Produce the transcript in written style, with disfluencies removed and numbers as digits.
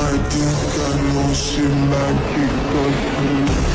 I think I know she like it, but